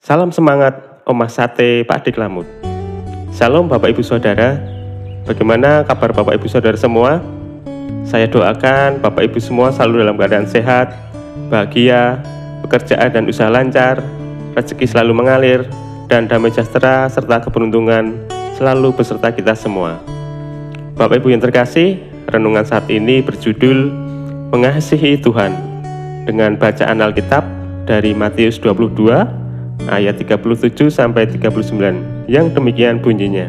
Salam semangat, Omah Sate Pak Dik Lamut. Salam Bapak Ibu Saudara. Bagaimana kabar Bapak Ibu Saudara semua? Saya doakan Bapak Ibu semua selalu dalam keadaan sehat, bahagia, pekerjaan dan usaha lancar, rezeki selalu mengalir, dan damai sejahtera serta keberuntungan selalu beserta kita semua. Bapak Ibu yang terkasih, renungan saat ini berjudul Mengasihi Tuhan, dengan bacaan Alkitab dari Matius 22 ayat 37 sampai 39 yang demikian bunyinya.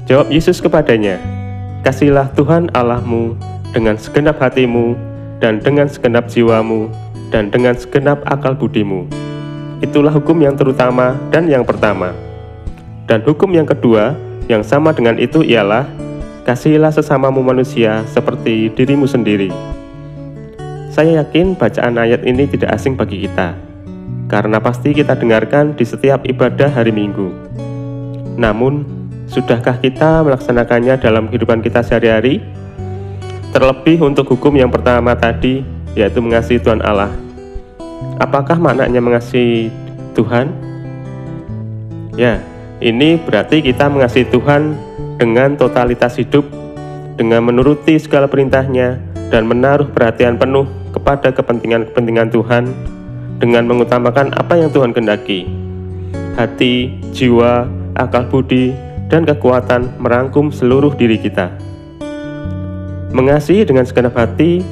Jawab Yesus kepadanya, "Kasihilah Tuhan Allahmu dengan segenap hatimu dan dengan segenap jiwamu dan dengan segenap akal budimu. Itulah hukum yang terutama dan yang pertama. Dan hukum yang kedua yang sama dengan itu ialah, kasihilah sesamamu manusia seperti dirimu sendiri." Saya yakin bacaan ayat ini tidak asing bagi kita, karena pasti kita dengarkan di setiap ibadah hari Minggu. Namun, sudahkah kita melaksanakannya dalam kehidupan kita sehari-hari? Terlebih untuk hukum yang pertama tadi, yaitu mengasihi Tuhan Allah. Apakah maknanya mengasihi Tuhan? Ya, ini berarti kita mengasihi Tuhan dengan totalitas hidup, dengan menuruti segala perintahnya, dan menaruh perhatian penuh kepada kepentingan-kepentingan Tuhan, dengan mengutamakan apa yang Tuhan kehendaki. Hati, jiwa, akal budi, dan kekuatan merangkum seluruh diri kita. Mengasihi dengan segenap hati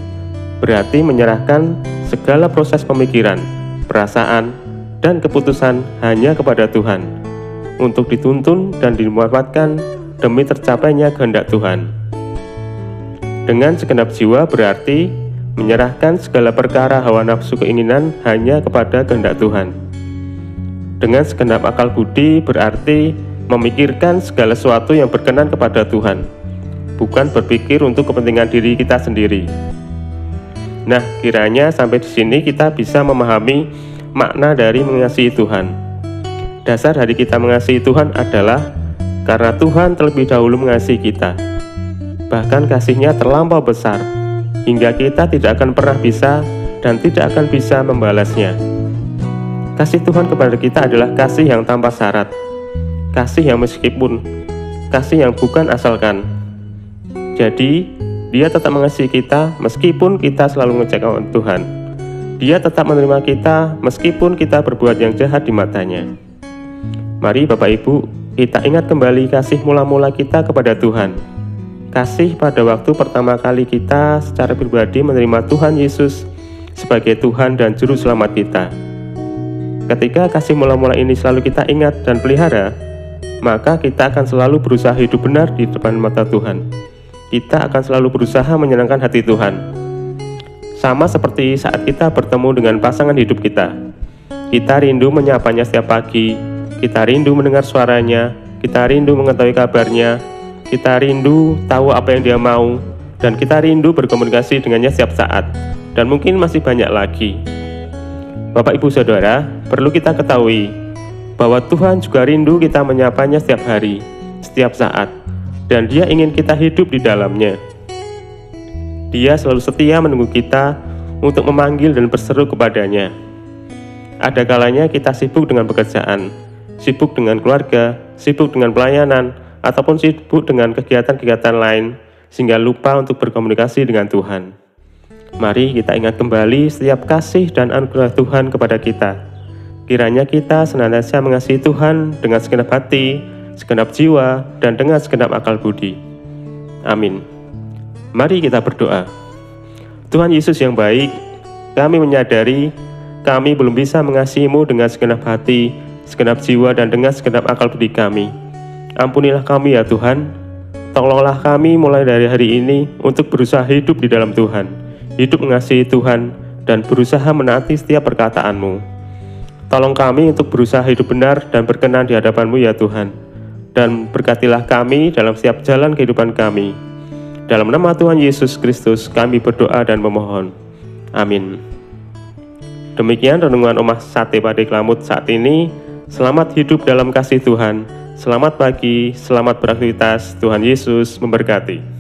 berarti menyerahkan segala proses pemikiran, perasaan, dan keputusan hanya kepada Tuhan, untuk dituntun dan dimanfaatkan demi tercapainya kehendak Tuhan. Dengan segenap jiwa berarti menyerahkan segala perkara hawa nafsu keinginan hanya kepada kehendak Tuhan. Dengan segenap akal budi berarti memikirkan segala sesuatu yang berkenan kepada Tuhan, bukan berpikir untuk kepentingan diri kita sendiri. Nah, kiranya sampai di sini kita bisa memahami makna dari mengasihi Tuhan. Dasar dari kita mengasihi Tuhan adalah karena Tuhan terlebih dahulu mengasihi kita. Bahkan kasih-Nya terlampau besar, hingga kita tidak akan pernah bisa dan tidak akan bisa membalasnya. Kasih Tuhan kepada kita adalah kasih yang tanpa syarat, kasih yang kasih yang bukan asalkan. Jadi, Dia tetap mengasihi kita meskipun kita selalu mengecewakan Tuhan. Dia tetap menerima kita meskipun kita berbuat yang jahat di matanya. Mari Bapak Ibu, kita ingat kembali kasih mula-mula kita kepada Tuhan. Kasih pada waktu pertama kali kita secara pribadi menerima Tuhan Yesus sebagai Tuhan dan Juru Selamat kita. Ketika kasih mula-mula ini selalu kita ingat dan pelihara, maka kita akan selalu berusaha hidup benar di depan mata Tuhan. Kita akan selalu berusaha menyenangkan hati Tuhan. Sama seperti saat kita bertemu dengan pasangan hidup kita. Kita rindu menyapanya setiap pagi, kita rindu mendengar suaranya, kita rindu mengetahui kabarnya, kita rindu tahu apa yang dia mau, dan kita rindu berkomunikasi dengannya setiap saat, dan mungkin masih banyak lagi. Bapak Ibu Saudara, perlu kita ketahui bahwa Tuhan juga rindu kita menyapanya setiap hari, setiap saat, dan Dia ingin kita hidup di dalamnya. Dia selalu setia menunggu kita untuk memanggil dan berseru kepadanya. Ada kalanya kita sibuk dengan pekerjaan, sibuk dengan keluarga, sibuk dengan pelayanan, ataupun sibuk dengan kegiatan-kegiatan lain, sehingga lupa untuk berkomunikasi dengan Tuhan. Mari kita ingat kembali setiap kasih dan anugerah Tuhan kepada kita. Kiranya kita senantiasa mengasihi Tuhan dengan segenap hati, segenap jiwa, dan dengan segenap akal budi. Amin. Mari kita berdoa. Tuhan Yesus yang baik, kami menyadari kami belum bisa mengasihi-Mu dengan segenap hati, segenap jiwa, dan dengan segenap akal budi kami. Ampunilah kami ya Tuhan, tolonglah kami mulai dari hari ini untuk berusaha hidup di dalam Tuhan, hidup mengasihi Tuhan, dan berusaha menaati setiap perkataanmu. Tolong kami untuk berusaha hidup benar dan berkenan di hadapan-Mu ya Tuhan, dan berkatilah kami dalam setiap jalan kehidupan kami. Dalam nama Tuhan Yesus Kristus kami berdoa dan memohon. Amin. Demikian renungan Omah Sate Pak Dik Lamut saat ini. Selamat hidup dalam kasih Tuhan. Selamat pagi, selamat beraktivitas, Tuhan Yesus memberkati.